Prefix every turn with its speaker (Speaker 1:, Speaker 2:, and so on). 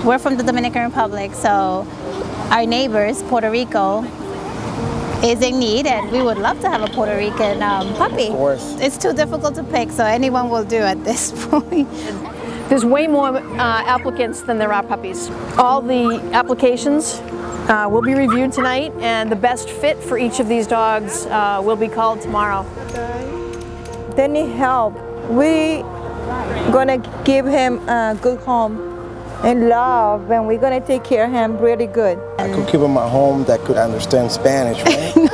Speaker 1: We're from the Dominican Republic, so our neighbors, Puerto Rico, is in need, and we would love to have a Puerto Rican puppy.
Speaker 2: Of course.
Speaker 1: It's too difficult to pick, so anyone will do at this point.
Speaker 3: There's way more applicants than there are puppies. All the applications will be reviewed tonight, and the best fit for each of these dogs will be called tomorrow.
Speaker 4: They need help. We gonna give him a good home and love, and we're gonna take care of him really good.
Speaker 2: I could keep him at home that could understand Spanish, right?
Speaker 1: No.